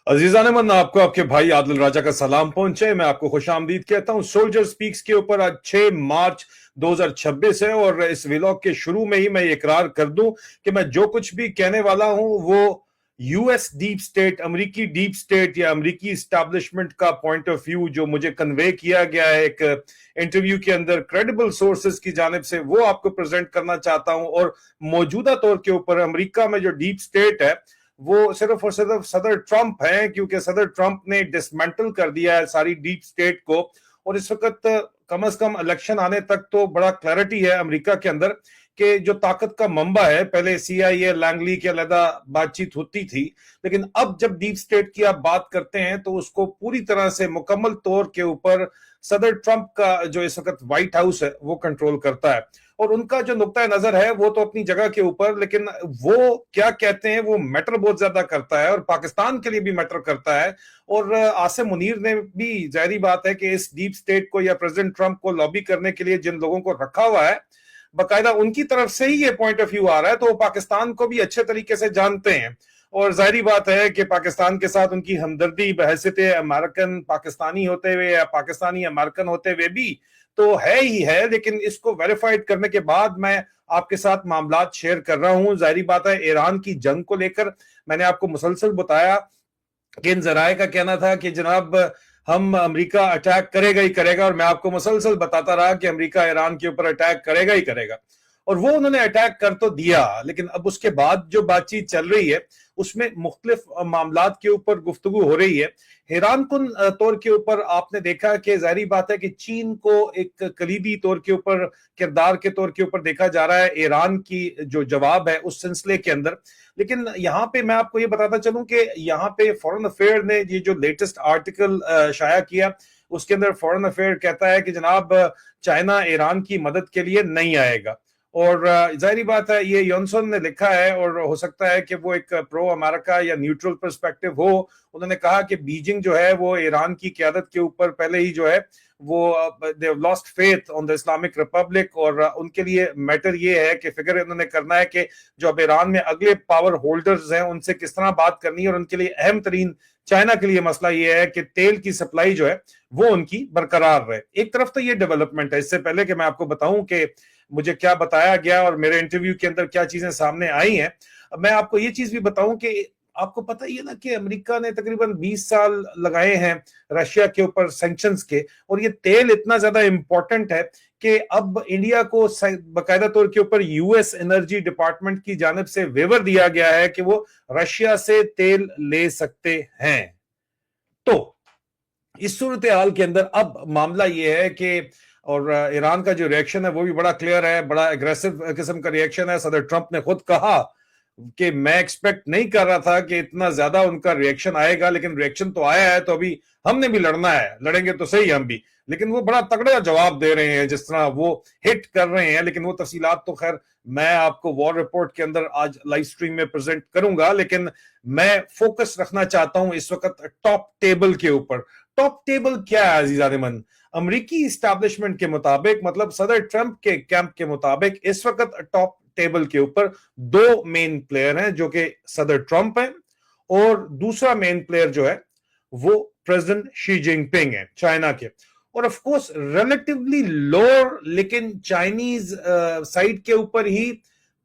अजीजान मन आपको आपके भाई आदिल राजा का सलाम पहुंचे। मैं आपको खुश आमदीद कहता हूं। सोल्जर स्पीक्स के ऊपर आज 6 मार्च 2026 है और इस व्लॉग के शुरू में ही मैं इकरार कर दूं कि मैं जो कुछ भी कहने वाला हूं वो यूएस डीप स्टेट, अमेरिकी डीप स्टेट या अमेरिकी इस्टेब्लिशमेंट का पॉइंट ऑफ व्यू जो मुझे कन्वे किया गया है एक इंटरव्यू के अंदर क्रेडिबल सोर्सेज की जानिब से, वो आपको प्रेजेंट करना चाहता हूं। और मौजूदा तौर के ऊपर अमेरिका में जो डीप स्टेट है वो सिर्फ और सिर्फ सदर ट्रंप है, क्योंकि सदर ट्रंप ने डिसमेंटल कर दिया है सारी डीप स्टेट को। और इस वक्त कम से कम इलेक्शन आने तक तो बड़ा क्लैरिटी है अमेरिका के अंदर कि जो ताकत का मंबा है, पहले सीआईए लैंगली की अलग बातचीत होती थी, लेकिन अब जब डीप स्टेट की आप बात करते हैं तो उसको पूरी तरह से मुकम्मल तौर के ऊपर सदर ट्रंप का जो इस वक्त व्हाइट हाउस है वो कंट्रोल करता है। और उनका जो नुक्ता नजर है वो तो अपनी जगह के ऊपर, लेकिन वो क्या कहते हैं वो मैटर बहुत ज्यादा करता है और पाकिस्तान के लिए भी मैटर करता है। और आसिम मुनीर ने भी, जाहिर बात है कि इस डीप स्टेट को या प्रेसिडेंट ट्रंप को लॉबी करने के लिए जिन लोगों को रखा हुआ है, बाकायदा उनकी तरफ से ही ये पॉइंट ऑफ व्यू आ रहा है, तो वो पाकिस्तान को भी अच्छे तरीके से जानते हैं। और जाहिर बात है कि पाकिस्तान के साथ उनकी हमदर्दी बहैसियत अमेरिकन पाकिस्तानी होते हुए या पाकिस्तानी अमेरिकन होते हुए भी तो है ही है, लेकिन इसको वेरीफाइड करने के बाद मैं आपके साथ मामलात शेयर कर रहा हूं। जाहिर बात है ईरान की जंग को लेकर मैंने आपको मुसलसल बताया कि इन जराए का कहना था कि जनाब हम अमेरिका अटैक करेगा ही करेगा, और मैं आपको मुसलसल बताता रहा कि अमेरिका ईरान के ऊपर अटैक करेगा ही करेगा, और वो उन्होंने अटैक कर तो दिया। लेकिन अब उसके बाद जो बातचीत चल रही है उसमें मुख्तलिफ मामलात के ऊपर गुफ्तगू हो रही है। हैरान कुन तौर के ऊपर आपने देखा कि जाहिर बात है कि चीन को एक कलीदी तौर के ऊपर, किरदार के तौर के ऊपर देखा जा रहा है ईरान की जो जवाब है उस सिलसिले के अंदर। लेकिन यहाँ पे मैं आपको ये बताता चलूं कि यहाँ पे फॉरेन अफेयर ने ये जो लेटेस्ट आर्टिकल शाया किया, उसके अंदर फॉरेन अफेयर कहता है कि जनाब चाइना ईरान की मदद के लिए नहीं आएगा। और जाहिर बात है ये यॉनसन ने लिखा है और हो सकता है कि वो एक प्रो अमेरिका या न्यूट्रल पर्सपेक्टिव हो। उन्होंने कहा कि बीजिंग जो है वो ईरान की क़यादत के ऊपर पहले ही जो है वो they have lost faith on the Islamic Republic, और उनके लिए मैटर ये है कि फिक्र इन्होंने करना है कि जो अब ईरान में अगले पावर होल्डर्स हैं उनसे किस तरह बात करनी है। और उनके लिए अहम तरीन चाइना के लिए मसला ये है कि तेल की सप्लाई जो है वो उनकी बरकरार रहे। एक तरफ तो ये डेवलपमेंट है। इससे पहले कि मैं आपको बताऊं कि मुझे क्या बताया गया और मेरे इंटरव्यू के अंदर क्या चीजें सामने आई हैं, मैं आपको ये चीज भी बताऊं कि आपको पता ही है ना कि अमेरिका ने तकरीबन 20 साल लगाए हैं रशिया के ऊपर सैंक्शंस के, और ये तेल इतना ज्यादा इंपॉर्टेंट है कि अब इंडिया को बाकायदा तौर के ऊपर यूएस एनर्जी डिपार्टमेंट की जानिब से वेवर दिया गया है कि वो रशिया से तेल ले सकते हैं। तो इस सूरत हाल के अंदर अब मामला ये है कि, और ईरान का जो रिएक्शन है वो भी बड़ा क्लियर है, बड़ा एग्रेसिव किस्म का रिएक्शन है। सदर ट्रंप ने खुद कहा कि मैं एक्सपेक्ट नहीं कर रहा था कि इतना ज्यादा उनका रिएक्शन आएगा, लेकिन रिएक्शन तो आया है, तो अभी हमने भी लड़ना है, लड़ेंगे तो सही हम भी। लेकिन वो बड़ा तगड़ा जवाब दे रहे हैं जिस तरह वो हिट कर रहे हैं। लेकिन वो तफसीलात तो खैर मैं आपको वॉर रिपोर्ट के अंदर आज लाइव स्ट्रीम में प्रेजेंट करूंगा, लेकिन मैं फोकस रखना चाहता हूं इस वक्त टॉप टेबल के ऊपर। टॉप टेबल क्या है अजीजान मन? अमेरिकी इस्टेब्लिशमेंट के मुताबिक, मतलब सदर ट्रंप के कैंप के मुताबिक, इस वक्त टॉप टेबल के ऊपर दो मेन प्लेयर हैं जो कि सदर ट्रंप है, और दूसरा मेन प्लेयर जो है वो प्रेसिडेंट शी जिनपिंग है चाइना के। और ऑफ कोर्स रिलेटिवली लोअर, लेकिन चाइनीज साइड के ऊपर ही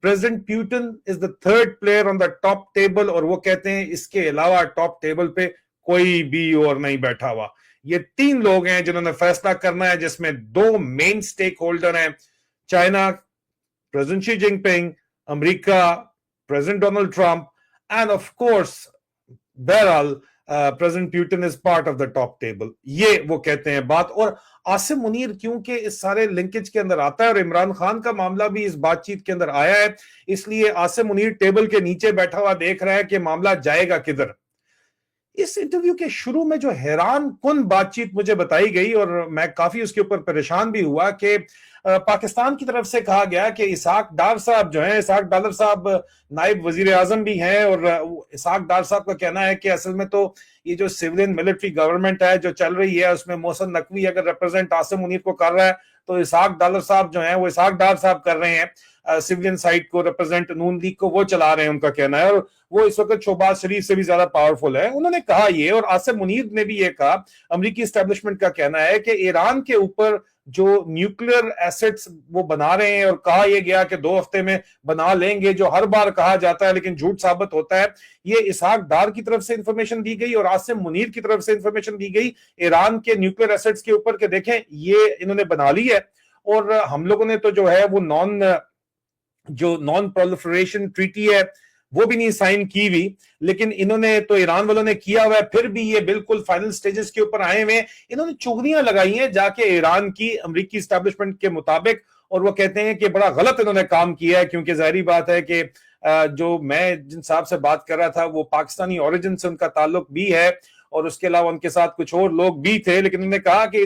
president Putin is the third player on the top table, और वो कहते हैं इसके अलावा टॉप टेबल पे कोई भी और नहीं बैठा हुआ। ये तीन लोग हैं जिन्होंने फैसला करना है, जिसमें दो मेन स्टेक होल्डर हैं, China president Xi Jinping, America president Donald Trump, and of course बहरहाल president Putin is part of the top table. ये वो कहते हैं बात। और आसिम मुनीर क्योंकि इस सारे लिंकेज के अंदर आता है, और इमरान खान का मामला भी इस बातचीत के अंदर आया है, इसलिए आसिम मुनीर टेबल के नीचे बैठा हुआ देख रहा है कि मामला जाएगा किधर। इस इंटरव्यू के शुरू में जो हैरान कुन बातचीत मुझे बताई गई, और मैं काफी उसके ऊपर परेशान भी हुआ, कि पाकिस्तान की तरफ से कहा गया कि इसहाक डार साहब जो हैं, इसहाक डार साहब नायब वजीर आजम भी हैं, और इसहाक डार साहब का कहना है कि असल में तो ये जो सिविलियन मिलिट्री गवर्नमेंट है जो चल रही है उसमें मोहसिन नकवी अगर रिप्रेजेंट आसिम मुनीर को कर रहा है तो इसहाक डार साहब जो हैं वो इसहाक डार साहब कर रहे हैं। सिविलियन साइड को रिप्रेजेंट नून लीग को वो चला रहे हैं, उनका कहना है, और वो इस वक्त शहबाज शरीफ से भी ज्यादा पावरफुल है। उन्होंने कहा ये, और आसिम मुनीर ने भी ये कहा, अमेरिकी एस्टेब्लिशमेंट का कहना है कि ईरान के ऊपर जो न्यूक्लियर एसेट्स वो बना रहे हैं, और कहा यह गया कि 2 हफ्ते में बना लेंगे, जो हर बार कहा जाता है लेकिन झूठ साबित होता है। ये इसहाक डार की तरफ से इंफॉर्मेशन दी गई और आसिम मुनीर की तरफ से इंफॉर्मेशन दी गई ईरान के न्यूक्लियर एसेट्स के ऊपर कि देखें ये इन्होंने बना ली है, और हम लोगों ने तो जो है वो नॉन प्रोलिफरेशन ट्रीटी है वो भी नहीं साइन की हुई, लेकिन इन्होंने तो ईरान वालों ने किया हुआ है, फिर भी ये बिल्कुल फाइनल स्टेजेस के ऊपर आए हुए। इन्होंने चुगलियां लगाई हैं जाके ईरान की अमेरिकी एस्टेब्लिशमेंट के मुताबिक, और वो कहते हैं कि बड़ा गलत इन्होंने काम किया है, क्योंकि जाहिर बात है कि जो मैं जिन साहब से बात कर रहा था वो पाकिस्तानी ओरिजिन से उनका ताल्लुक भी है, और उसके अलावा उनके साथ कुछ और लोग भी थे, लेकिन उन्होंने कहा कि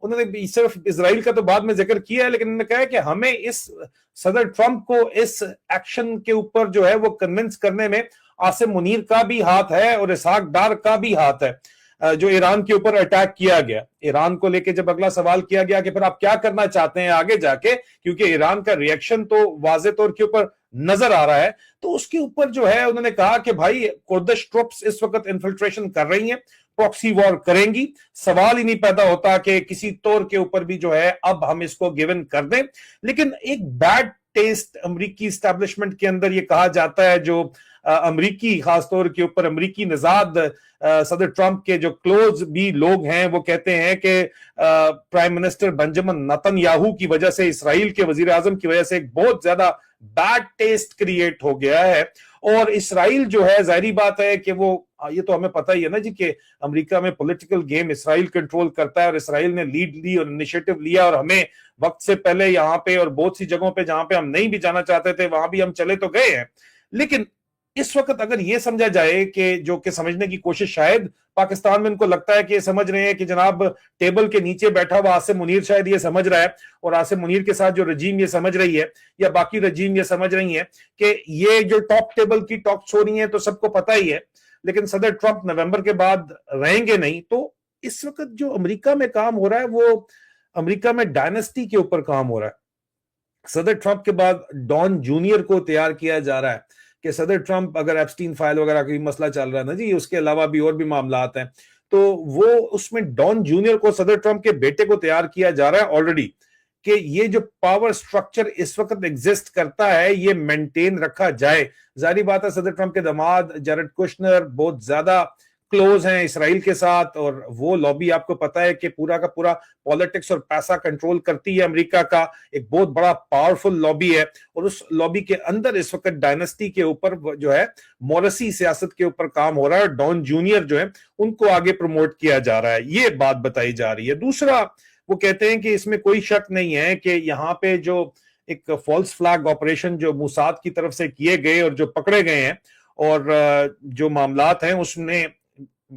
उन्होंने सिर्फ इजराइल का तो बाद में जिक्र किया है, लेकिन उन्होंने कहा कि हमें इस सदर ट्रंप को इस एक्शन के ऊपर जो है वो कन्विंस करने में आसिम मुनीर का भी हाथ है और इसहाक डार का भी हाथ है। जो ईरान के ऊपर अटैक किया गया, ईरान को लेके जब अगला सवाल किया गया कि फिर आप क्या करना चाहते हैं आगे जाके, क्योंकि ईरान का रिएक्शन तो वाज़े तौर के ऊपर नजर आ रहा है, तो उसके ऊपर जो है उन्होंने कहा कि भाई कुर्दिश ट्रुप्स इस वक्त इन्फिल्ट्रेशन कर रही हैं, प्रॉक्सी वॉर करेंगी, सवाल ही नहीं पैदा होता कि किसी तौर के ऊपर भी जो है अब हम इसको गिवन कर दें। लेकिन एक बैड टेस्ट अमेरिकी एस्टैब्लिशमेंट के अंदर ये कहा जाता है, जो अमेरिकी खासतौर के ऊपर अमेरिकी निजाद सदर ट्रंप के जो क्लोज भी लोग हैं वो कहते हैं कि प्राइम मिनिस्टर बेंजामिन नेतन्याहू की वजह से, इसराइल के वजीर आजम की वजह से एक बहुत ज्यादा बैड टेस्ट क्रिएट हो गया है। और इसराइल जो है, जाहिर बात है कि वो, ये तो हमें पता ही है ना जी कि अमेरिका में पॉलिटिकल गेम इसराइल कंट्रोल करता है, और इसराइल ने लीड ली और इनिशिएटिव लिया, और हमें वक्त से पहले यहाँ पे और बहुत सी जगहों पे जहां पे हम नहीं भी जाना चाहते थे वहां भी हम चले तो गए हैं। लेकिन इस वक्त अगर ये समझा जाए कि जो कि समझने की कोशिश शायद पाकिस्तान में इनको लगता है कि ये समझ रहे हैं कि जनाब टेबल के नीचे बैठा हुआ आसिम मुनीर शायद ये समझ रहा है, और आसिम मुनीर के साथ जो रजीम ये समझ रही है या बाकी रजीम ये समझ रही है कि ये जो टॉप टेबल की टॉक्स हो रही है तो सबको पता ही है, लेकिन सदर ट्रंप नवंबर के बाद रहेंगे नहीं। तो इस वक्त जो अमेरिका में काम हो रहा है वो अमेरिका में डायनेस्टी के ऊपर काम हो रहा है। सदर ट्रंप के बाद डॉन जूनियर को तैयार किया जा रहा है कि सदर ट्रंप, अगर एप्स्टीन फाइल वगैरह का मसला चल रहा है ना जी, उसके अलावा भी और भी मामलात हैं, तो वो उसमें डॉन जूनियर को, सदर ट्रंप के बेटे को तैयार किया जा रहा है ऑलरेडी, कि ये जो पावर स्ट्रक्चर इस वक्त एग्जिस्ट करता है ये मेंटेन रखा जाए। जाहिर बात है सदर ट्रंप के दामाद जैरेड कुशनर बहुत ज्यादा क्लोज हैं इसराइल के साथ, और वो लॉबी आपको पता है कि पूरा का पूरा पॉलिटिक्स और पैसा कंट्रोल करती है। अमेरिका का एक बहुत बड़ा पावरफुल लॉबी है, और उस लॉबी के अंदर इस वक्त डायनेस्टी के ऊपर जो है मौरसी सियासत के ऊपर काम हो रहा है, और डॉन जूनियर जो है उनको आगे प्रमोट किया जा रहा है, ये बात बताई जा रही है। दूसरा, वो कहते हैं कि इसमें कोई शक नहीं है कि यहाँ पे जो एक फॉल्स फ्लैग ऑपरेशन जो मोसाद की तरफ से किए गए और जो पकड़े गए हैं, और जो मामलात हैं उसमें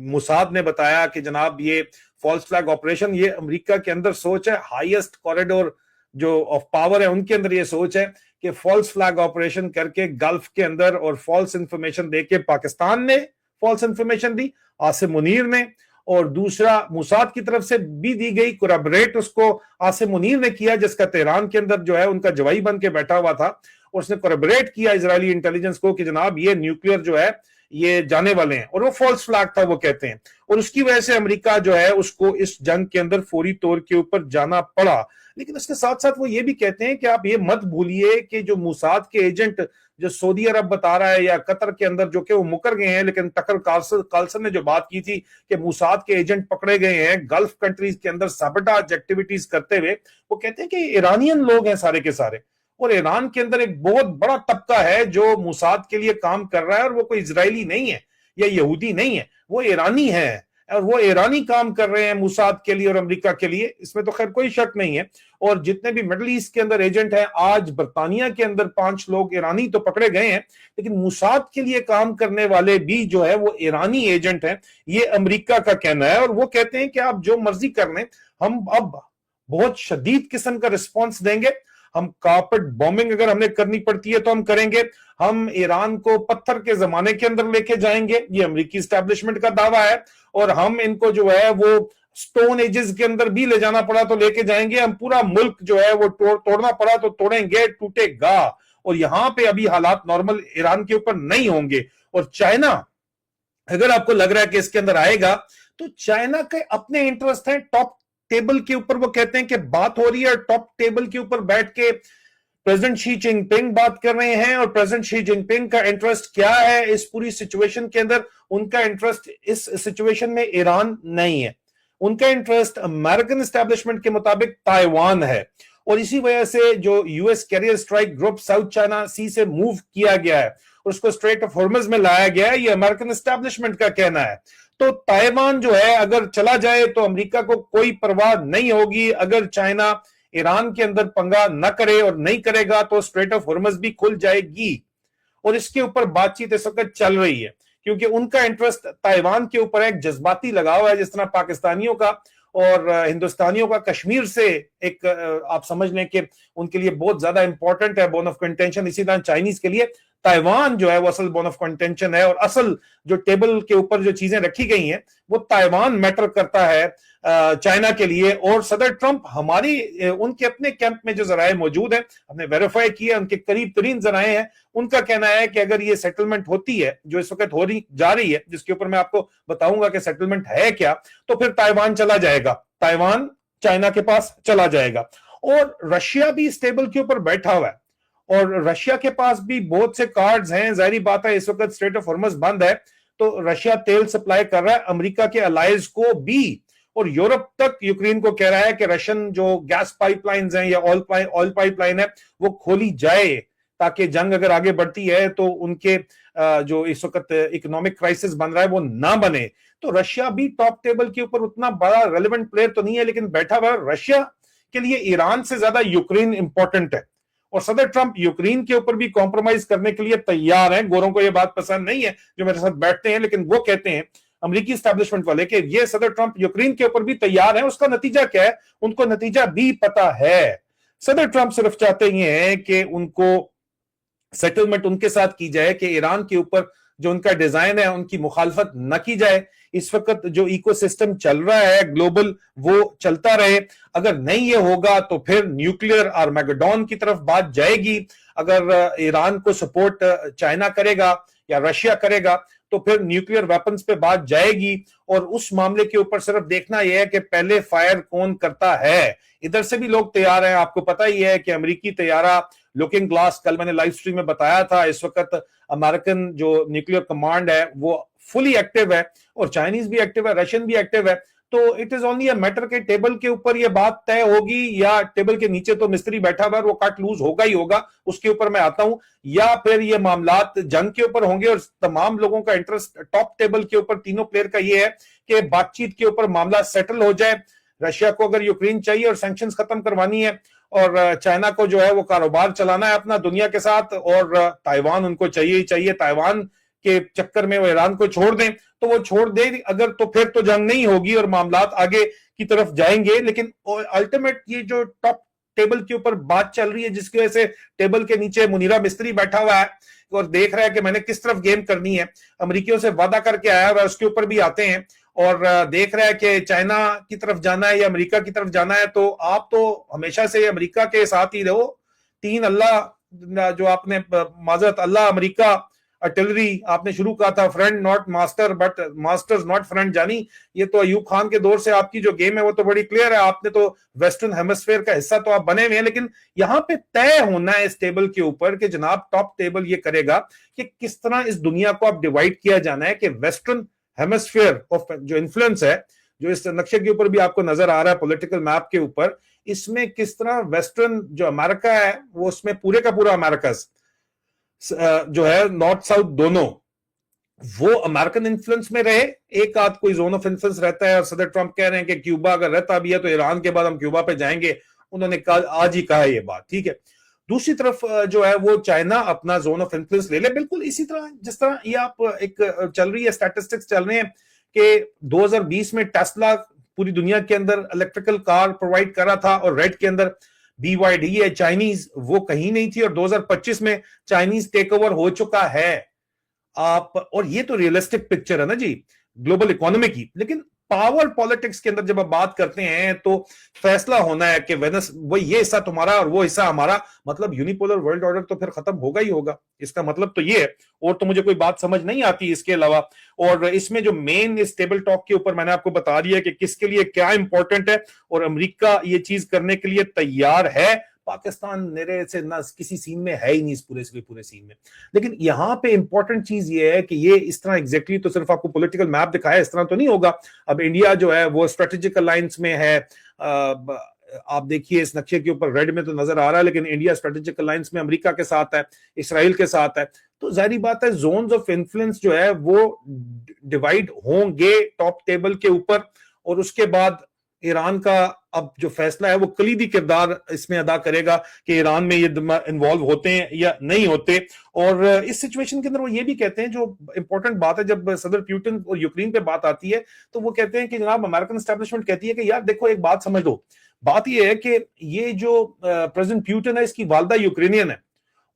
मोसाद ने बताया कि जनाब ये फॉल्स फ्लैग ऑपरेशन, ये अमेरिका के अंदर सोच है, हाईएस्ट कॉरिडोर जो ऑफ पावर है उनके अंदर ये सोच है कि फॉल्स फ्लैग ऑपरेशन करके गल्फ के अंदर और फॉल्स इंफॉर्मेशन देके पाकिस्तान ने फॉल्स इंफॉर्मेशन दी, आसिम मुनीर ने, और दूसरा मोसाद की तरफ से भी दी गई, कोरैबोरेट उसको आसिम मुनीर ने किया, जिसका तेहरान के अंदर जो है उनका जवाई बन के बैठा हुआ था, और उसने कोरैबोरेट किया इजरायली इंटेलिजेंस को कि जनाब ये न्यूक्लियर जो है ये जाने वाले हैं, और वो फॉल्स फ्लैग था वो कहते हैं, और उसकी वजह से अमेरिका जो है उसको इस जंग के अंदर फौरी तौर के ऊपर जाना पड़ा। लेकिन उसके साथ साथ वो ये भी कहते हैं कि आप ये मत भूलिए कि जो मोसाद के एजेंट जो सऊदी अरब बता रहा है या कतर के अंदर जो कि वो मुकर गए हैं, लेकिन टकर कार्लसन ने जो बात की थी कि मोसाद के एजेंट पकड़े गए हैं गल्फ कंट्रीज के अंदर सबटाज एक्टिविटीज करते हुए, वो कहते हैं कि ईरानियन लोग हैं सारे के सारे, और ईरान के अंदर एक बहुत बड़ा तबका है जो मोसाद के लिए काम कर रहा है, और वो कोई इजरायली नहीं है या यहूदी नहीं है, वो ईरानी है, और वो ईरानी काम कर रहे हैं मोसाद के लिए और अमेरिका के लिए, इसमें तो खैर कोई शक नहीं है। और जितने भी मिडल ईस्ट के अंदर एजेंट हैं, आज बर्तानिया के अंदर 5 लोग ईरानी तो पकड़े गए हैं, लेकिन मोसाद के लिए काम करने वाले भी जो है वो ईरानी एजेंट हैं, ये अमेरिका का कहना है। और वो कहते हैं कि आप जो मर्जी कर लें, हम अब बहुत शदीद किस्म का रिस्पॉन्स देंगे, हम कार्पेट बॉम्बिंग अगर हमने करनी पड़ती है तो हम करेंगे, हम ईरान को पत्थर के जमाने के अंदर लेके जाएंगे, ये अमेरिकी एस्टैब्लिशमेंट का दावा है, और हम इनको जो है वो स्टोन एजेस के अंदर भी ले जाना पड़ा तो लेके जाएंगे, हम पूरा मुल्क जो है वो तोड़ना पड़ा तो तोड़ेंगे, टूटेगा। और यहां पे अभी हालात नॉर्मल ईरान के ऊपर नहीं होंगे। और चाइना, अगर आपको लग रहा है कि इसके अंदर आएगा, तो चाइना के अपने इंटरेस्ट हैं टॉप टेबल के ऊपर। वो कहते हैं कि बात हो रही है, टॉप टेबल के ऊपर बैठ के प्रेसिडेंट शी जिनपिंग बात कर रहे हैं। और प्रेसिडेंट शी जिनपिंग का इंटरेस्ट क्या है इस पूरी सिचुएशन के अंदर? उनका इंटरेस्ट इस सिचुएशन में ईरान नहीं है, उनका इंटरेस्ट अमेरिकन एस्टेब्लिशमेंट के मुताबिक ताइवान है। और इसी वजह से जो US carrier strike group South China Sea से मूव किया गया है और उसको स्ट्रेट ऑफ हॉर्मुज में लाया गया है, ये अमेरिकन एस्टेब्लिशमेंट का कहना है। तो ताइवान जो है अगर चला जाए तो अमेरिका को कोई परवाह नहीं होगी। अगर चाइना ईरान के अंदर पंगा न करे और नहीं करेगा तो स्ट्रेट ऑफ हॉर्मुज भी खुल जाएगी। और इसके ऊपर बातचीत इस वक्त चल रही है, क्योंकि उनका इंटरेस्ट ताइवान के ऊपर एक जज्बाती लगाव है, जिस तरह पाकिस्तानियों का और हिंदुस्तानियों का कश्मीर से एक आप समझ लें कि उनके लिए बहुत ज्यादा इंपॉर्टेंट है, बोन ऑफ कंटेंशन। इसी तरह चाइनीज के लिए ताइवान जो है वो असल बोन ऑफ कंटेंशन है। और असल जो टेबल के ऊपर जो चीजें रखी गई हैं वो ताइवान मैटर करता है चाइना के लिए। और सदर ट्रंप हमारी उनके अपने कैंप में जो जराए मौजूद हैं, हमने वेरीफाई किया, उनके करीब तरीन जराए हैं, उनका कहना है कि अगर ये सेटलमेंट होती है जो इस वक्त हो रही जा रही है, जिसके ऊपर मैं आपको बताऊंगा कि सेटलमेंट है क्या, तो फिर ताइवान चला जाएगा, ताइवान चाइना के पास चला जाएगा। और रशिया भी इस टेबल के ऊपर बैठा हुआ है और रशिया के पास भी बहुत से कार्ड्स हैं। जाहिर बात है इस वक्त स्ट्रेट ऑफ हॉर्मुज बंद है, तो रशिया तेल सप्लाई कर रहा है अमेरिका के अलाइज को भी, और यूरोप तक यूक्रेन को कह रहा है कि रशियन जो गैस पाइपलाइंस हैं या ऑयल पाइपलाइन है वो खोली जाए, ताकि जंग अगर आगे बढ़ती है तो उनके जो इस वक्त इकोनॉमिक क्राइसिस बन रहा है वो ना बने। तो रशिया भी टॉप टेबल के ऊपर उतना बड़ा रेलेवेंट प्लेयर तो नहीं है, लेकिन बैठा हुआ रशिया के लिए ईरान से ज्यादा यूक्रेन इंपॉर्टेंट है। और सदर ट्रंप यूक्रेन के ऊपर भी कॉम्प्रोमाइज करने के लिए तैयार हैं। गोरों को यह बात पसंद नहीं है जो मेरे साथ बैठते हैं, लेकिन वो कहते हैं अमेरिकी एस्टैब्लिशमेंट वाले कि ये सदर ट्रंप यूक्रेन के ऊपर भी तैयार है। उसका नतीजा क्या है उनको नतीजा भी पता है। सदर ट्रंप सिर्फ चाहते ही हैं कि उनको सेटलमेंट उनके साथ की जाए कि ईरान के ऊपर जो उनका डिजाइन है उनकी मुखालफत न की जाए। इस वक्त जो इकोसिस्टम चल रहा है ग्लोबल वो चलता रहे। अगर नहीं ये होगा तो फिर न्यूक्लियर आर्मेगेडॉन की तरफ बात जाएगी। अगर ईरान को सपोर्ट चाइना करेगा या रशिया करेगा तो फिर न्यूक्लियर वेपन्स पे बात जाएगी। और उस मामले के ऊपर सिर्फ देखना यह है कि पहले फायर कौन करता है। इधर से भी लोग तैयार हैं। आपको पता ही है कि अमेरिकी तैयारा लुकिंग ग्लास, कल मैंने लाइव स्ट्रीम में बताया था, इस वक्त अमेरिकन जो न्यूक्लियर कमांड है वो फुली एक्टिव है और चाइनीज भी एक्टिव है, रशियन भी एक्टिव है। तो it is only a matter के टेबल के ऊपर ये बात तय होगी या टेबल के नीचे तो मिस्त्री बैठा हुआ है, वो कट लूज होगा ही होगा, उसके ऊपर मैं आता हूं। या फिर ये मामलात जंग के ऊपर होंगे और तमाम लोगों का इंटरेस्ट टॉप टेबल के ऊपर तीनों प्लेयर का ये है कि बातचीत के ऊपर मामला सेटल हो जाए। रशिया को अगर यूक्रेन चाहिए और सैंक्शंस खत्म करवानी है और चाइना को जो है वो कारोबार चलाना है अपना दुनिया के साथ, और ताइवान उनको चाहिए ही चाहिए, ताइवान के चक्कर में वो ईरान को छोड़ दें तो वो छोड़ दे अगर, तो फिर तो जंग नहीं होगी और मामलात आगे की तरफ जाएंगे। लेकिन अल्टीमेट ये जो टॉप टेबल के ऊपर बात चल रही है जिसकी वजह से टेबल के नीचे मुनीरा मिस्त्री बैठा हुआ है और देख रहा है कि मैंने किस तरफ गेम करनी है, अमेरिकियों से वादा करके आया हुआ है, उसके ऊपर भी आते हैं और देख रहा है कि चाइना की तरफ जाना है या अमेरिका की तरफ जाना है। तो आप तो हमेशा से अमेरिका के साथ ही रहो। तीन अल्लाह जो आपने माजरत अल्लाह अमेरिका आर्टिलरी आपने शुरू कहा था, friend not master but masters not friend जानी। ये तो अयूब खान के दौर से आपकी जो गेम है वो तो बड़ी क्लियर है। आपने तो वेस्टर्न हेमिस्फीयर का हिस्सा तो आप बने हुए हैं, लेकिन यहाँ पे तय होना है इस टेबल के ऊपर कि जनाब टॉप टेबल ये करेगा कि किस तरह इस दुनिया को आप डिवाइड किया जाना है कि वेस्टर्न हेमिस्फीयर ऑफ जो इन्फ्लुएंस है जो इस नक्शे के ऊपर भी आपको नजर आ रहा है पॉलिटिकल मैप के ऊपर, इसमें किस तरह वेस्टर्न जो अमेरिका है वो उसमें पूरे का पूरा अमेरिका जो है नॉर्थ साउथ दोनों वो अमेरिकन इन्फ्लुएंस में रहे। एक आध कोई जोन ऑफ इन्फ्लुएंस रहता है और सदर ट्रंप कह रहे हैं कि क्यूबा अगर रहता भी है तो ईरान के बाद हम क्यूबा पे जाएंगे, उन्होंने आज ही कहा ये बात, ठीक है। दूसरी तरफ जो है वो चाइना अपना जोन ऑफ इन्फ्लुएंस ले ले, बिल्कुल इसी तरह जिस तरह ये आप एक चल रही है स्टैटिस्टिक्स चल रहे हैं कि 2020 में टेस्ला पूरी दुनिया के अंदर इलेक्ट्रिकल कार प्रोवाइड कर रहा था और रेड के अंदर BYD है चाइनीज, वो कहीं नहीं थी और 2025 में चाइनीज टेक ओवर हो चुका है। आप और ये तो रियलिस्टिक पिक्चर है ना जी ग्लोबल इकोनॉमी की, लेकिन पावर पॉलिटिक्स के अंदर जब आप बात करते हैं तो फैसला होना है कि वेनस वो ये हिस्सा तुम्हारा और वो हिस्सा हमारा, मतलब यूनिपोलर वर्ल्ड ऑर्डर तो फिर खत्म होगा ही होगा, इसका मतलब तो ये है। और तो मुझे कोई बात समझ नहीं आती इसके अलावा। और इसमें जो मेन इस टेबल टॉक के ऊपर मैंने आपको बता दिया कि किसके लिए क्या इंपॉर्टेंट है, और अमेरिका ये चीज करने के लिए तैयार है। पाकिस्तान मेरे से ना किसी सीन में है ही नहीं, इस पूरे सीन में। लेकिन यहां पे इंपॉर्टेंट चीज ये है कि ये इस तरह एग्जैक्टली तो सिर्फ आपको पॉलिटिकल मैप दिखाया, इस तरह तो नहीं होगा। अब इंडिया जो है वो स्ट्रेटेजिक अलायंस में है, आप देखिए इस नक्शे के ऊपर रेड में तो नजर आ रहा है, लेकिन इंडिया स्ट्रेटेजिक अलायंस में अमेरिका के साथ है, इसराइल के साथ है। तो जाहिर बात है जोन्स ऑफ इन्फ्लुएंस जो है वो डिवाइड होंगे टॉप टेबल के ऊपर। और उसके बाद ईरान का अब जो फैसला है वो कलीदी किरदार इसमें अदा करेगा कि ईरान में ये इन्वॉल्व होते हैं या नहीं होते। और इस सिचुएशन के अंदर वो ये भी कहते हैं, जो इंपॉर्टेंट बात है, जब सदर पुतिन और यूक्रेन पे बात आती है तो वो कहते हैं कि जनाब अमेरिकन एस्टेब्लिशमेंट कहती है कि यार देखो एक बात समझ लो, बात ये है कि ये जो प्रेसिडेंट पुतिन है इसकी वालदा यूक्रेनियन है,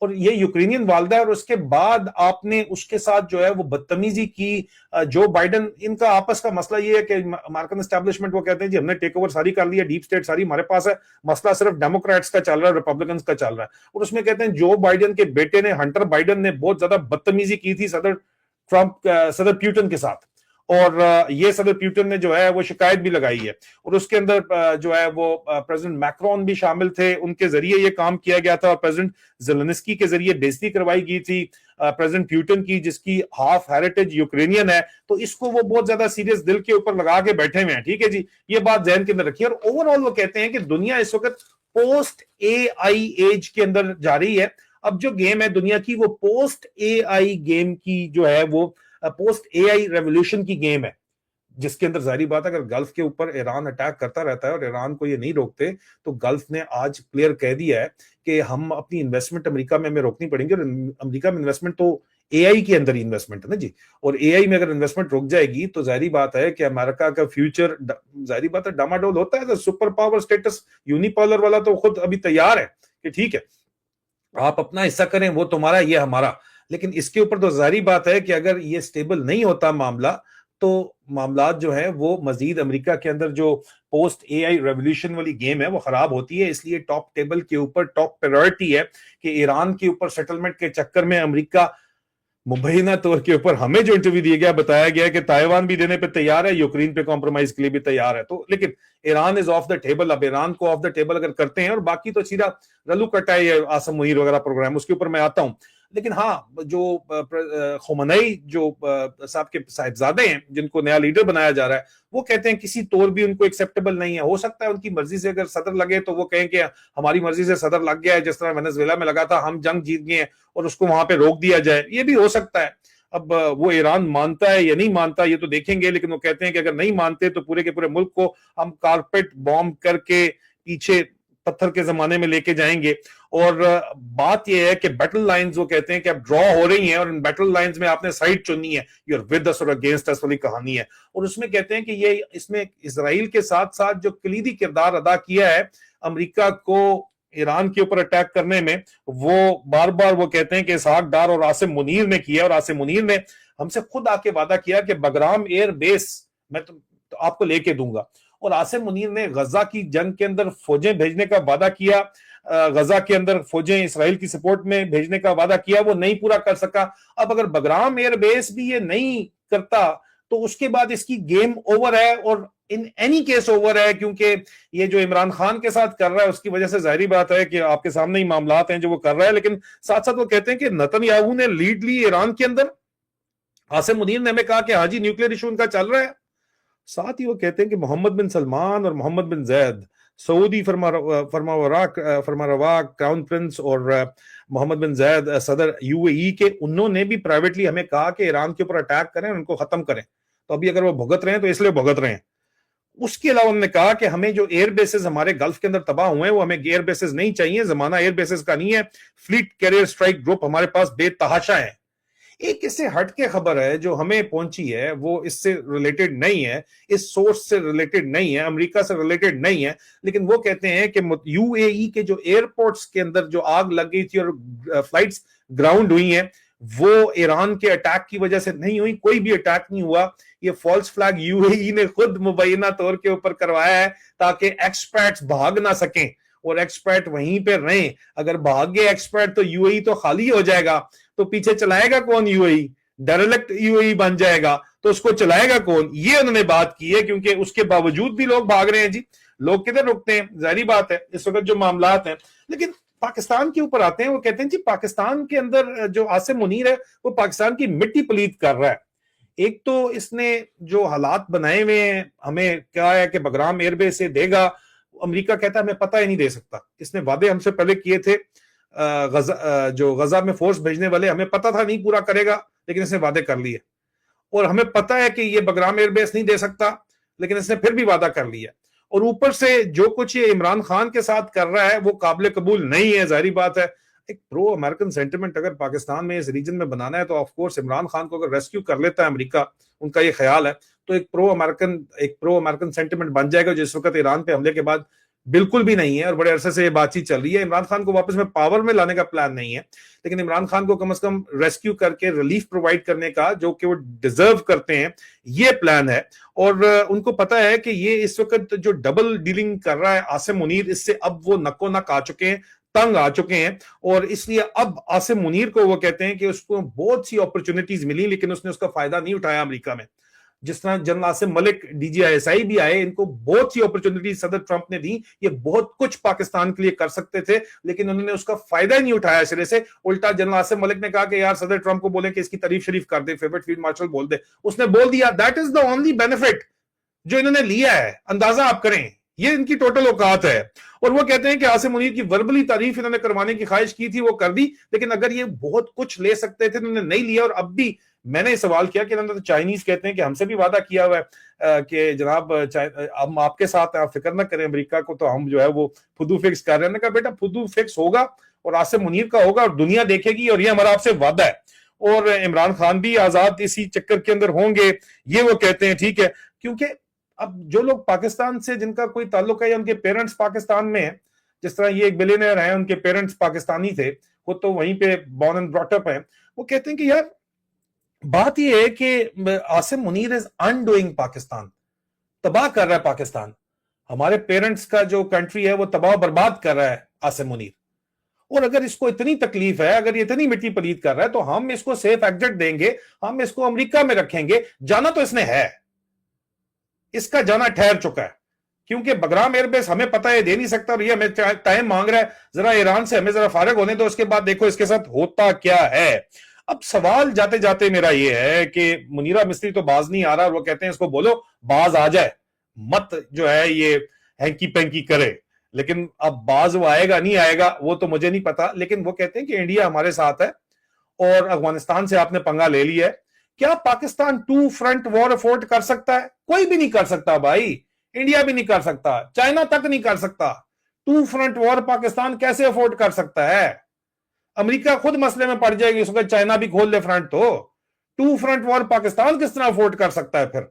और ये यूक्रेनियन वालदा है, और उसके बाद आपने उसके साथ जो है वो बदतमीजी की। जो बाइडन, इनका आपस का मसला ये है कि अमेरिकन एस्टैब्लिशमेंट वो कहते हैं जी हमने टेक ओवर सारी कर लिया, डीप स्टेट सारी हमारे पास है, मसला सिर्फ डेमोक्रेट्स का चल रहा है, रिपब्लिकन का चल रहा है। और उसमें कहते हैं जो बाइडन के बेटे ने, हंटर बाइडन ने बहुत ज्यादा बदतमीजी की थी सदर पुतिन के साथ, और ये सदर पुतिन ने जो है वो शिकायत भी लगाई है। और उसके अंदर जो है वो प्रेसिडेंट मैक्रोन भी शामिल थे, उनके जरिए ये काम किया गया था, और प्रेसिडेंट ज़ेलेंस्की के जरिए बेइज्जती करवाई गई थी प्रेसिडेंट पुतिन की, जिसकी हाफ हेरिटेज यूक्रेनियन है। तो इसको वो बहुत ज्यादा सीरियस दिल के ऊपर लगा के बैठे हुए हैं, ठीक है जी, ये बात ज़हन के अंदर रखिए। और ओवरऑल वो कहते हैं कि दुनिया इस वक्त पोस्ट AI एज के अंदर जा रही है। अब जो गेम है दुनिया की वो पोस्ट AI गेम की जो है वो पोस्ट AI रेवोल्यूशन की गेम है, जिसके अंदर जाहिर बात है अगर गल्फ के ऊपर ईरान अटैक करता रहता है और ईरान को ये नहीं रोकते, तो गल्फ ने आज क्लियर कह दिया है कि हम अपनी इन्वेस्टमेंट अमेरिका में हमें रोकनी पड़ेंगी। और अमेरिका में इन्वेस्टमेंट तो AI के अंदर ही इन्वेस्टमेंट है ना जी, और AI में अगर इन्वेस्टमेंट रुक जाएगी तो जाहिर बात है कि अमेरिका का फ्यूचर जाहिर बात है डामाडोल होता है। तो सुपर पावर स्टेटस यूनिपोलर वाला तो खुद अभी तैयार है कि ठीक है आप अपना हिस्सा करें, वो तुम्हारा ये हमारा। लेकिन इसके ऊपर तो जाहिर बात है कि अगर ये स्टेबल नहीं होता मामला, तो मामलात जो है वो मजीद अमेरिका के अंदर जो पोस्ट AI रेवोल्यूशन वाली गेम है वो खराब होती है। इसलिए टॉप टेबल के ऊपर टॉप प्रायोरिटी है कि ईरान के ऊपर सेटलमेंट के चक्कर में अमेरिका मुबैना तौर के ऊपर, हमें जो इंटरव्यू दिया गया बताया गया कि ताइवान भी देने पे तैयार है, यूक्रेन पे कॉम्प्रोमाइज के लिए भी तैयार है। तो लेकिन Iran is of the table. अब ईरान को ऑफ द टेबल अगर करते हैं, और बाकी तो सीधा रलू कटाई है, आसम मुनीर वगैरह प्रोग्राम, उसके ऊपर मैं आता हूं। लेकिन हाँ, जो खुमनई जो साहब के साहिबजादे हैं जिनको नया लीडर बनाया जा रहा है, वो कहते हैं किसी तौर भी उनको एक्सेप्टेबल नहीं है। हो सकता है उनकी मर्जी से अगर सदर लगे तो वो कहें कि हमारी मर्जी से सदर लग गया है, जिस तरह वेनेजुएला में लगा था, हम जंग जीत गए हैं और उसको वहां पे रोक दिया जाए, ये भी हो सकता है। अब वो ईरान मानता है या नहीं मानता ये तो देखेंगे, लेकिन वो कहते हैं कि अगर नहीं मानते तो पूरे के पूरे मुल्क को हम कारपेट बॉम्ब करके पीछे पत्थर के जमाने में लेके जाएंगे। और बात यह है कि बैटल लाइंस वो कहते हैं कि अब ड्रॉ हो रही हैं, और इन बैटल लाइंस में आपने साइड चुननी है, यू आर विद अस और अगेंस्ट अस वाली कहानी है। और उसमें कहते हैं कि ये इसमें इजराइल के साथ साथ जो कलीदी किरदार अदा किया है अमेरिका को ईरान के ऊपर अटैक करने में, वो बार बार वो कहते हैं कि इसहाक डार और आसिम मुनीर ने किया। और आसिम मुनीर ने हमसे खुद आके वादा किया कि बगराम एयर बेस मैं तो आपको लेके दूंगा। और आसिम मुनीर ने गजा की जंग के अंदर फौजें भेजने का वादा किया, गजा के अंदर फौजें इसराइल की सपोर्ट में भेजने का वादा किया, वो नहीं पूरा कर सका। अब अगर बगराम एयर बेस भी ये नहीं करता तो उसके बाद इसकी गेम ओवर है, और इन एनी केस ओवर है, क्योंकि ये जो इमरान खान के साथ कर रहा है उसकी वजह से जाहिर बात है कि आपके सामने ही मामलात हैं जो वो कर रहा है। लेकिन साथ साथ वो कहते हैं कि नेतन्याहू ने लीड ली ईरान के अंदर। आसिम मुनीर ने हमें कहा कि हाजी न्यूक्लियर इशू उनका चल रहा है। साथ ही वो कहते हैं कि मोहम्मद बिन सलमान और मोहम्मद बिन जैद, सऊदी फरमारवा क्राउन प्रिंस, और मोहम्मद बिन जैद सदर UAE के, उन्होंने भी प्राइवेटली हमें कहा कि ईरान के ऊपर अटैक करें, उनको खत्म करें। तो अभी अगर वो भुगत रहे हैं तो इसलिए भुगत रहे हैं। उसके अलावा उन्होंने कहा कि हमें जो एयर बेसेस हमारे गल्फ के अंदर तबाह हुए हैं वो हमें एयर बेसेस नहीं चाहिए, जमाना एयर बेसेस का नहीं है। फ्लीट कैरियर स्ट्राइक ग्रुप हमारे पास बेतहाशा है। एक इससे हटके खबर है जो हमें पहुंची है, वो इससे रिलेटेड नहीं है, इस सोर्स से रिलेटेड नहीं है, अमेरिका से रिलेटेड नहीं है। लेकिन वो कहते हैं कि UAE के जो एयरपोर्ट्स के अंदर जो आग लग गई थी और फ्लाइट्स ग्राउंड हुई हैं, وہ ایران کے اٹیک کی وجہ سے نہیں ہوئی, کوئی بھی اٹیک نہیں ہوا. یہ فالس فلیگ یو اے ای نے خود مبینہ طور کے اوپر کروایا ہے تاکہ ایکسپیٹس بھاگ نہ سکیں اور ایکسپیٹ وہیں پہ رہیں. اگر بھاگ گئے ایکسپیٹ تو یو اے ای تو خالی ہو جائے گا, تو پیچھے چلائے گا کون؟ U A E direct U A E بن جائے گا, تو اس کو چلائے گا کون؟ یہ انہوں نے بات کی ہے, کیونکہ اس کے باوجود بھی لوگ بھاگ رہے ہیں. جی لوگ کدھر رکتے ہیں؟ ظاہری بات ہے اس وقت جو معاملات ہیں. لیکن پاکستان کے اوپر آتے ہیں, وہ کہتے ہیں جی پاکستان کے اندر جو عاصم منیر ہے وہ پاکستان کی مٹی پلید کر رہا ہے. ایک تو اس نے جو حالات بنائے ہوئے ہیں, ہمیں کیا ہے کہ بگرام ایئر بیس سے دے گا, امریکہ کہتا ہے ہمیں پتہ ہی نہیں دے سکتا. اس نے وعدے ہم سے پہلے کیے تھے, جو غزہ میں فورس بھیجنے والے, ہمیں پتہ تھا نہیں پورا کرے گا, لیکن اس نے وعدے کر لیے. اور ہمیں پتہ ہے کہ یہ بگرام ایئر بیس نہیں دے سکتا, لیکن اس نے پھر بھی وعدہ کر لیا. اور اوپر سے جو کچھ یہ عمران خان کے ساتھ کر رہا ہے وہ قابل قبول نہیں ہے. ظاہری بات ہے ایک پرو امریکن سینٹیمنٹ اگر پاکستان میں اس ریجن میں بنانا ہے تو آف کورس عمران خان کو اگر ریسکیو کر لیتا ہے امریکہ, ان کا یہ خیال ہے, تو ایک پرو امریکن سینٹیمنٹ بن جائے گا, جس وقت ایران پہ حملے کے بعد بالکل بھی نہیں ہے. اور بڑے عرصے سے یہ بات چیت چل رہی ہے, عمران خان کو واپس میں پاور میں لانے کا پلان نہیں ہے, لیکن عمران خان کو کم از کم ریسکیو کر کے ریلیف پرووائڈ کرنے کا جو کہ وہ ڈیزرو کرتے ہیں, یہ پلان ہے. اور ان کو پتا ہے کہ یہ اس وقت جو ڈبل ڈیلنگ کر رہا ہے عاصم منیر, اس سے اب وہ نکو نک آ چکے ہیں, تنگ آ چکے ہیں. اور اس لیے اب عاصم منیر کو وہ کہتے ہیں کہ اس کو بہت سی اپرچونٹیز ملی, لیکن اس نے اس کا فائدہ نہیں اٹھایا امریکہ میں. جس طرح general Asim Malik D G I S I بھی آئے, ان کو بہت سی اپرچونٹیز صدر ٹرمپ نے دی, یہ بہت کچھ پاکستان کے لیے کر سکتے تھے, لیکن انہوں نے اس کا فائدہ ہی نہیں اٹھایا سرے سے. الٹا جنرل عاصم ملک نے کہا کہ یار صدر ٹرمپ کو بولیں کہ اس کی تعریف شریف کر دے, فیورٹ فیلڈ مارشل بول دے. اس نے بول دیا. That is the only benefit جو انہوں نے لیا ہے. اندازہ آپ کریں, یہ ان کی ٹوٹل اوقات ہے. اور وہ کہتے ہیں کہ عاصم منیر کی وربلی تعریف انہوں نے کروانے کی خواہش کی تھی, وہ کر دی, لیکن اگر یہ بہت کچھ لے سکتے تھے انہوں نے نہیں لیا. اور اب بھی میں نے سوال کیا کہ انہوں نے چائنیز کہتے ہیں کہ ہم سے بھی وعدہ کیا ہوا ہے کہ جناب ہم آپ کے ساتھ ہیں, آپ فکر نہ کریں امریکہ کو, تو ہم جو ہے وہ فدو فکس کر رہے ہیں. کہا بیٹا فدو فکس ہوگا اور عاصم منیر کا ہوگا, اور دنیا دیکھے گی, اور یہ ہمارا آپ سے وعدہ ہے. اور عمران خان بھی آزاد اسی چکر کے اندر ہوں گے, یہ وہ کہتے ہیں. ٹھیک ہے, کیونکہ اب جو لوگ پاکستان سے جن کا کوئی تعلق ہے یا ان کے پیرنٹس پاکستان میں ہیں, جس طرح یہ ایک بلینئر ہیں, ان کے پیرنٹس پاکستانی تھے, خود تو وہیں پہ بورن اینڈ براٹ اپ ہیں, وہ کہتے ہیں کہ یار بات یہ ہے کہ عاصم منیر از انڈوئنگ پاکستان, تباہ کر رہا ہے پاکستان. ہمارے پیرنٹس کا جو کنٹری ہے وہ تباہ برباد کر رہا ہے عاصم منیر. اور اگر اس کو اتنی تکلیف ہے, اگر یہ اتنی مٹی پلید کر رہا ہے, تو ہم اس کو سیف ایگزٹ دیں گے, ہم اس کو امریکہ میں رکھیں گے. جانا تو اس نے ہے, اس کا جانا ٹھہر چکا ہے, کیونکہ بگرام ایئر بیس ہمیں پتہ ہے دے نہیں سکتا, اور یہ ہمیں ٹائم مانگ رہا ہے. ذرا ایران سے ہمیں ذرا فارغ ہونے دو, اس کے بعد دیکھو اس کے ساتھ ہوتا کیا ہے. اب سوال جاتے جاتے میرا یہ ہے کہ منیرہ مستری تو باز نہیں آ رہا, اور وہ کہتے ہیں اس کو بولو باز آ جائے, مت جو ہے یہ ہینکی پینکی کرے. لیکن اب باز وہ آئے گا نہیں آئے گا وہ تو مجھے نہیں پتا, لیکن وہ کہتے ہیں کہ انڈیا ہمارے ساتھ ہے اور افغانستان سے آپ نے پنگا لے لیا ہے. کیا پاکستان 2 فرنٹ وار افورڈ کر سکتا ہے؟ کوئی بھی نہیں کر سکتا بھائی, انڈیا بھی نہیں کر سکتا, چائنا تک نہیں کر سکتا. 2 فرنٹ وار پاکستان کیسے افورڈ کر سکتا ہے؟ امریکہ خود مسئلے میں پڑ جائے گی, اس وقت چائنا بھی کھول لے فرنٹ, تو 2 فرنٹ وار پاکستان کس طرح افورڈ کر سکتا ہے؟ پھر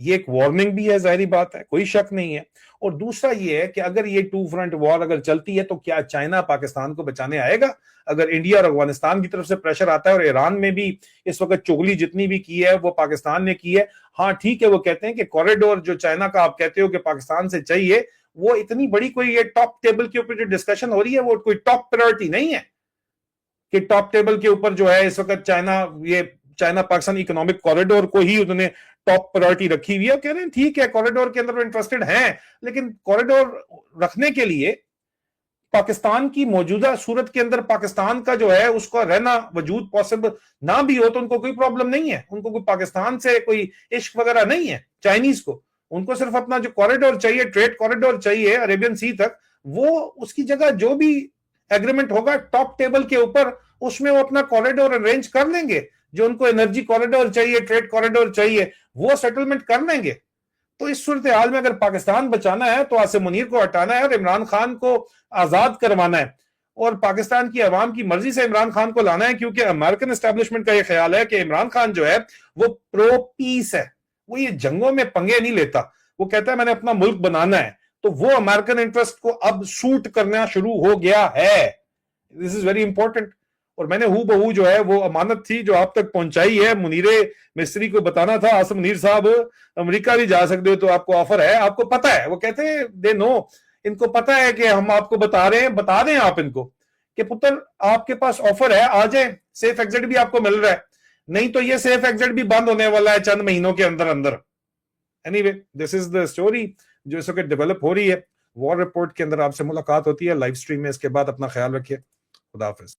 یہ ایک وارننگ بھی ہے, ظاہری بات ہے, کوئی شک نہیں ہے. اور دوسرا یہ ہے کہ اگر یہ 2 فرنٹ وار اگر چلتی ہے تو کیا چائنا پاکستان کو بچانے آئے گا؟ اگر انڈیا اور افغانستان کی طرف سے پریشر آتا ہے, اور ایران میں بھی اس وقت چغلی جتنی بھی کی ہے وہ پاکستان نے کی ہے. ہاں ٹھیک ہے, وہ کہتے ہیں کہ کوریڈور جو چائنا کا آپ کہتے ہو کہ پاکستان سے چاہیے, وہ اتنی بڑی کوئی یہ ٹاپ ٹیبل کے اوپر جو ڈسکشن ہو رہی ہے وہ کوئی ٹاپ پرائورٹی نہیں ہے کہ ٹاپ ٹیبل کے اوپر جو ہے اس وقت چائنا پاکستان اکنامک کوریڈور کو ہی انہوں نے ٹاپ پرائورٹی رکھی ہوئی ہے. کہہ رہے ہیں ٹھیک ہے کوریڈور کے اندر وہ انٹرسٹڈ ہیں, لیکن کوریڈور رکھنے کے لیے پاکستان کی موجودہ صورت کے اندر پاکستان کا جو ہے اس کا رہنا وجود پاسبل نہ بھی ہو تو ان کو کوئی پرابلم نہیں ہے. ان کو کوئی پاکستان سے کوئی عشق وغیرہ نہیں ہے چائنیز کو, ان کو صرف اپنا جو کوریڈور چاہیے, ٹریڈ کوریڈور چاہیے عربین سی تک, وہ اس کی جگہ جو بھی ایگریمنٹ ہوگا ٹاپ ٹیبل کے اوپر اس میں وہ اپنا کوریڈور ارینج کر لیں گے. جو ان کو انرجی کوریڈور چاہیے, ٹریڈ کوریڈور چاہیے, وہ سیٹلمنٹ کر لیں گے. تو اس صورتحال میں اگر پاکستان بچانا ہے تو عاصم منیر کو ہٹانا ہے اور عمران خان کو آزاد کروانا ہے, اور پاکستان کی عوام کی مرضی سے عمران خان کو لانا ہے, کیونکہ امریکن اسٹیبلشمنٹ کا یہ خیال ہے کہ عمران خان جو ہے وہ پرو پیس ہے, وہ یہ جنگوں میں پنگے نہیں لیتا. وہ کہتا ہے میں نے اپنا ملک بنانا ہے, تو وہ امریکن انٹرسٹ کو اب سوٹ کرنا شروع ہو گیا ہے. دس از ویری امپورٹنٹ. اور میں نے ہو بہو جو ہے وہ امانت تھی جو آپ تک پہنچائی ہے. منیر مستری کو بتانا تھا آصف منیر صاحب امریکہ بھی جا سکتے ہو تو آپ کو آفر ہے, آپ کو پتا ہے, وہ کہتے ہیں دے نو, ان کو پتا ہے کہ ہم آپ کو بتا رہے ہیں, بتا دیں آپ ان کو کہ پتر آپ کے پاس آفر ہے, آ جائیں, سیف ایگزٹ بھی آپ کو مل رہا ہے, نہیں تو یہ سیف ایگزٹ بھی بند ہونے والا ہے چند مہینوں کے اندر اندر. Any way this is the story جو اس وقت ڈیولپ ہو رہی ہے. وار رپورٹ کے اندر آپ سے ملاقات ہوتی ہے لائیو سٹریم میں, اس کے بعد اپنا خیال رکھیے, خدا حافظ.